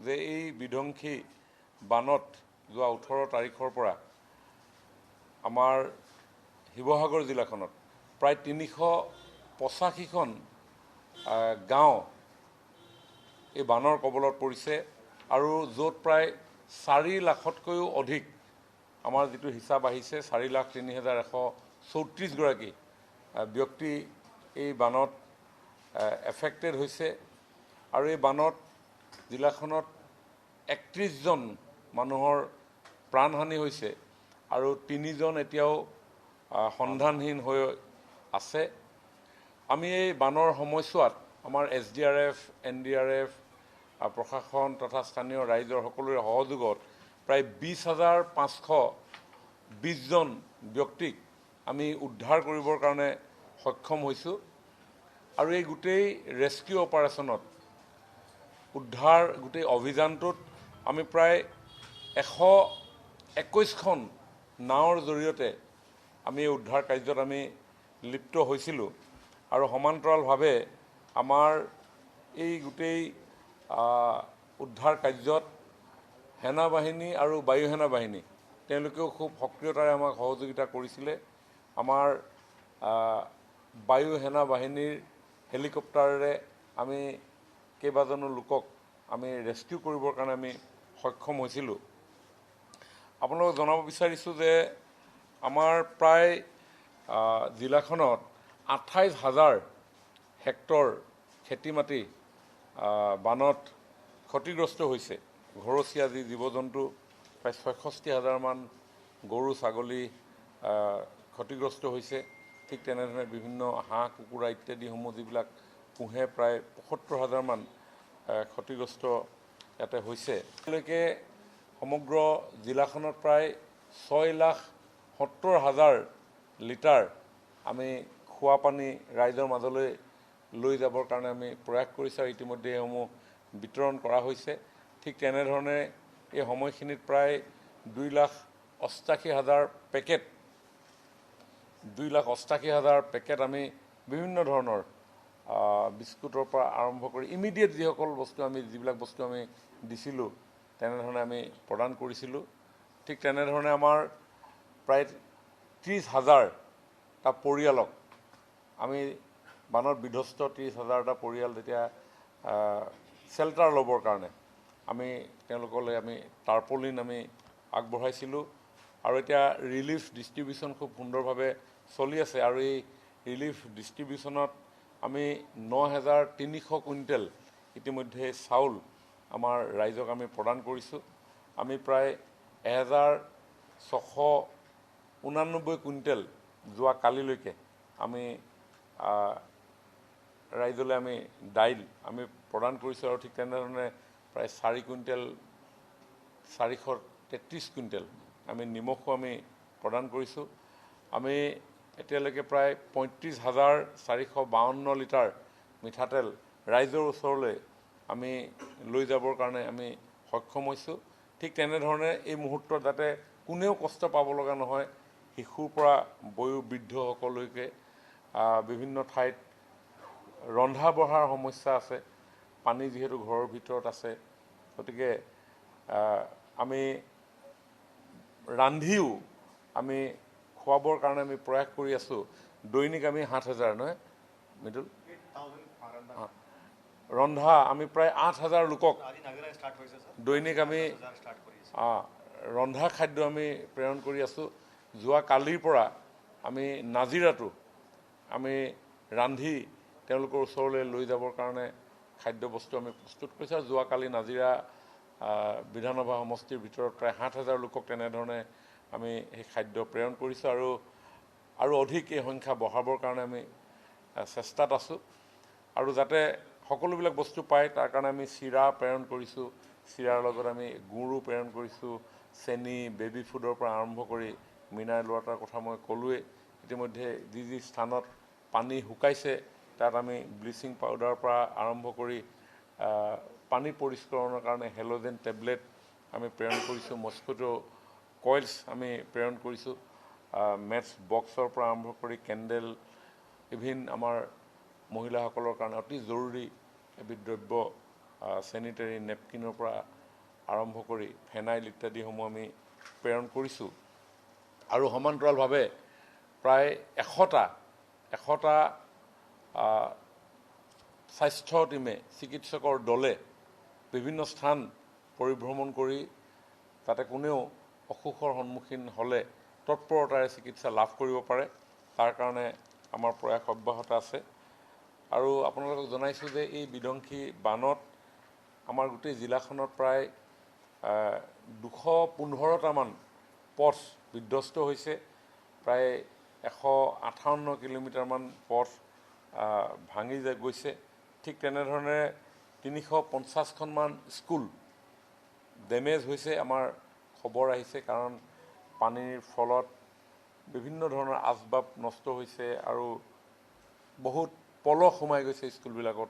যে এই বিধ্বংসী বানত যোৱা 18 তাৰিখৰ পৰা আমাৰ শিৱসাগৰ জিলাখনত প্ৰায় 385খন গাঁও এই বানৰ কবলত পৰিছে আৰু য'ত প্ৰায় 4 লাখতকৈও অধিক আমাৰ যিটো হিচাপ আহিছে 4,03,134 গৰাকী ব্যক্তি এই বানত এফেক্টেড হৈছে আৰু এই বানত জিলাখনত 31 জন মানুহৰ প্ৰাণহানি হৈছে আৰু 3 জন এতিয়াও সন্ধানহীন হৈ আছে। আমি এই বানৰ সময়ছোৱাত আমাৰ SDRF, NDRF, প্ৰশাসন তথা স্থানীয় ৰাইজৰ সকলোৰে সহযোগত প্ৰায় 20,520 জন ব্যক্তিক আমি উদ্ধাৰ কৰিবৰ কাৰণে সক্ষম হৈছোঁ আৰু এই গোটেই ৰেস্কিউ অপাৰেশ্যনত উদ্ধাৰ গোটেই অভিযানটোত আমি প্ৰায় 121খন নাৱৰ জৰিয়তে আমি উদ্ধাৰ কাৰ্যত আমি লিপ্ত হৈছিলোঁ আৰু সমান্তৰালভাৱে আমাৰ এই গোটেই উদ্ধাৰ কাৰ্যত সেনা বাহিনী আৰু বায়ু সেনা বাহিনী তেওঁলোকেও খুব সক্ৰিয়তাৰে আমাক সহযোগিতা কৰিছিলে। আমাৰ বায়ু সেনা বাহিনীৰ হেলিকপ্টাৰেৰে আমি কেইবাজনো লোকক আমি ৰেস্কিউ কৰিবৰ কাৰণে আমি সক্ষম হৈছিলোঁ। আপোনালোকক জনাব বিচাৰিছোঁ যে আমাৰ প্ৰায় জিলাখনত 28,000 হেক্টৰ খেতি মাটি বানত ক্ষতিগ্ৰস্ত হৈছে। ঘৰচীয়া যি জীৱ জন্তু প্ৰায় 66,000 মান গৰু ছাগলী ক্ষতিগ্ৰস্ত হৈছে। ঠিক তেনেধৰণে বিভিন্ন হাঁহ কুকুৰা ইত্যাদিসমূহ যিবিলাক পোহে প্ৰায় 75,000 মান ক্ষতিগ্ৰস্ত ইয়াতে হৈছে। এতিয়ালৈকে সমগ্ৰ জিলাখনত প্ৰায় 6,70,000 লিটাৰ আমি খোৱা পানী ৰাইজৰ মাজলৈ লৈ যাবৰ কাৰণে আমি প্ৰয়াস কৰিছোঁ আৰু ইতিমধ্যে এইসমূহ বিতৰণ কৰা হৈছে। ঠিক তেনেধৰণে এই সময়খিনিত প্ৰায় 2,88,000 পেকেট 2,88,000 পেকেট আমি বিভিন্ন ধৰণৰ বিস্কুটৰ পৰা আৰম্ভ কৰি ইমিডিয়েট যিবিলাক বস্তু আমি দিছিলোঁ তেনেধৰণে আমি প্ৰদান কৰিছিলোঁ। ঠিক তেনেধৰণে আমাৰ প্ৰায় 30,000টা পৰিয়ালক আমি বানত বিধ্বস্ত 30,000টা পৰিয়াল যেতিয়া শ্বেল্টাৰ ল'বৰ কাৰণে আমি তেওঁলোকলৈ আমি টাৰ্পলিন আমি আগবঢ়াইছিলোঁ আৰু এতিয়া ৰিলিফ ডিষ্ট্ৰিবিউশ্যন খুব সুন্দৰভাৱে চলি আছে আৰু এই ৰিলিফ ডিষ্ট্ৰিবিউশ্যনত আমি 9,300 কুইণ্টেল ইতিমধ্যে চাউল আমাৰ ৰাইজক আমি প্ৰদান কৰিছোঁ। আমি প্ৰায় 1,689 কুইণ্টেল যোৱা কালিলৈকে আমি ৰাইজলৈ আমি দাইল আমি প্ৰদান কৰিছোঁ আৰু ঠিক তেনেধৰণে প্ৰায় 433 কুইণ্টেল আমি নিমখো আমি প্ৰদান কৰিছোঁ। আমি এতিয়ালৈকে প্ৰায় 35,452 লিটাৰ মিঠাতেল ৰাইজৰ ওচৰলৈ আমি লৈ যাবৰ কাৰণে আমি সক্ষম হৈছোঁ। ঠিক তেনেধৰণে এই মুহূৰ্তত যাতে কোনেও কষ্ট পাব লগা নহয়, শিশুৰ পৰা বয়োবৃদ্ধসকললৈকে বিভিন্ন ঠাইত ৰন্ধা বঢ়াৰ সমস্যা আছে, পানী যিহেতু ঘৰৰ ভিতৰত আছে, গতিকে আমি ৰান্ধিও আমি খুৱাবৰ কাৰণে আমি প্ৰয়াস কৰি আছোঁ। দৈনিক আমি 7,000 নহয় মৃদুল ৰন্ধা আমি প্ৰায় 8,000 লোকক দৈনিক আমি ৰন্ধা খাদ্য আমি প্ৰেৰণ কৰি আছোঁ। যোৱা কালিৰ পৰা আমি নাজিৰাটো আমি ৰান্ধি তেওঁলোকৰ ওচৰলৈ লৈ যাবৰ কাৰণে খাদ্যবস্তু আমি প্ৰস্তুত কৰিছোঁ আৰু যোৱাকালি নাজিৰা বিধানসভা সমষ্টিৰ ভিতৰত প্ৰায় 7,000 লোকক তেনেধৰণে আমি সেই খাদ্য প্ৰেৰণ কৰিছোঁ আৰু অধিক এই সংখ্যা বঢ়াবৰ কাৰণে আমি চেষ্টাত আছোঁ আৰু যাতে সকলোবিলাক বস্তু পায় তাৰ কাৰণে আমি চিৰা প্ৰেৰণ কৰিছোঁ। চিৰাৰ লগত আমি গুড়ো প্ৰেৰণ কৰিছোঁ, চেনি, বেবী ফুডৰ পৰা আৰম্ভ কৰি মিনাৰেল ৱাটাৰৰ কথা মই ক'লোৱেই। ইতিমধ্যে যি স্থানত পানী শুকাইছে তাত আমি ব্লিচিং পাউডাৰৰ পৰা আৰম্ভ কৰি পানী পৰিষ্কৰণৰ কাৰণে হেল'জেন টেবলেট আমি প্ৰেৰণ কৰিছোঁ, মস্কিটো কইলছ আমি প্ৰেৰণ কৰিছোঁ, মেটছ বক্সৰ পৰা আৰম্ভ কৰি কেণ্ডেল, ইভিন আমাৰ মহিলাসকলৰ কাৰণে অতি জৰুৰী এবিধ দ্ৰব্য চেনিটেৰী নেপকিনৰ পৰা আৰম্ভ কৰি ফেনাইল ইত্যাদিসমূহ আমি প্ৰেৰণ কৰিছোঁ আৰু সমান্তৰালভাৱে প্ৰায় 100টা স্বাস্থ্য টীমে চিকিৎসকৰ দলে বিভিন্ন স্থান পৰিভ্ৰমণ কৰি যাতে কোনেও অসুখৰ সন্মুখীন হ'লে তৎপৰতাৰে চিকিৎসা লাভ কৰিব পাৰে তাৰ কাৰণে আমাৰ প্ৰয়াস অব্যাহত আছে। আৰু আপোনালোকক জনাইছোঁ যে এই বিধ্বংসী বানত আমাৰ গোটেই জিলাখনত প্ৰায় 215টামান পথ বিধ্বস্ত হৈছে, প্ৰায় 158 কিলোমিটাৰমান পথ ভাঙি গৈছে। ঠিক তেনেধৰণে 350খনমান স্কুল ডেমেজ হৈছে আমাৰ খবৰ আহিছে, কাৰণ পানীৰ ফলত বিভিন্ন ধৰণৰ আচবাব নষ্ট হৈছে আৰু বহুত পলস সোমাই গৈছে স্কুলবিলাকত।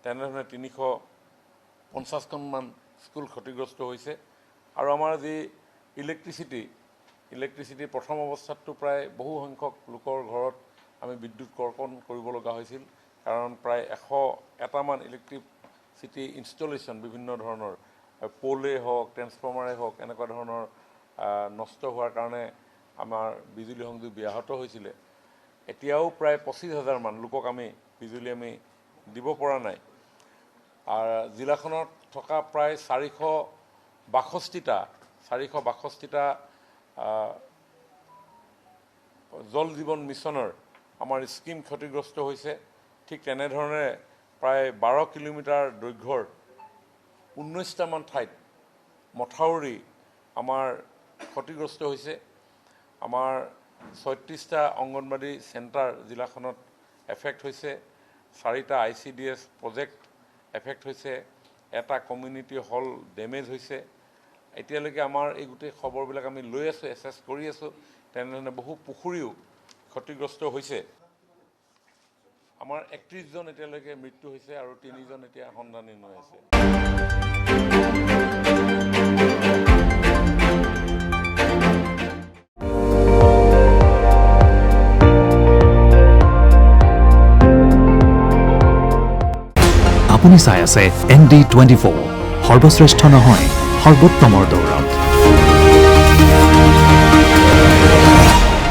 তেনেধৰণে 350খনমান স্কুল ক্ষতিগ্ৰস্ত হৈছে। আৰু আমাৰ যি ইলেক্ট্ৰিচিটি প্ৰথম অৱস্থাততো প্ৰায় বহু সংখ্যক লোকৰ ঘৰত আমি বিদ্যুৎ কৰ্তন কৰিব লগা হৈছিল, কাৰণ প্ৰায় 101টামান ইলেক্ট্ৰিচিটি ইনষ্টলেশ্যন বিভিন্ন ধৰণৰ পোলেই হওক ট্ৰেন্সফৰ্মাৰেই হওক এনেকুৱা ধৰণৰ নষ্ট হোৱাৰ কাৰণে আমাৰ বিজুলী সংযোগ ব্যাহত হৈছিলে। এতিয়াও প্ৰায় 25,000মান লোকক বিজুলী আমি দিব পৰা নাই। আৰু জিলাখনত থকা প্ৰায় 462টা জল জীৱন মিছনৰ আমাৰ স্কিম ক্ষতিগ্ৰস্ত হৈছে। ঠিক তেনেধৰণে প্ৰায় 12 কিলোমিটাৰ দৈৰ্ঘ্যৰ 19টামান ঠাইত মথাউৰি আমাৰ ক্ষতিগ্ৰস্ত হৈছে। আমাৰ 36টা অংগনবাড়ী চেণ্টাৰ জিলাখনত এফেক্ট হৈছে, 4টা ICDS প্ৰজেক্ট এফেক্ট হৈছে, এটা কমিউনিটি হল ডেমেজ হৈছে। এতিয়ালৈকে আমাৰ এই গোটেই খবৰবিলাক আমি লৈ আছোঁ, এছেছ কৰি আছোঁ। তেনেধৰণে বহু পুখুৰীও ক্ষতিগ্ৰস্ত হৈছে। আমাৰ 31জন এতিয়ালৈকে মৃত্যু হৈছে আৰু 3জন এতিয়া সন্ধানহীন হৈ আছে। আপুনি চাই আছে ND24, সৰ্বশ্ৰেষ্ঠ নহয় সৰ্বোত্তমৰ দৌৰ।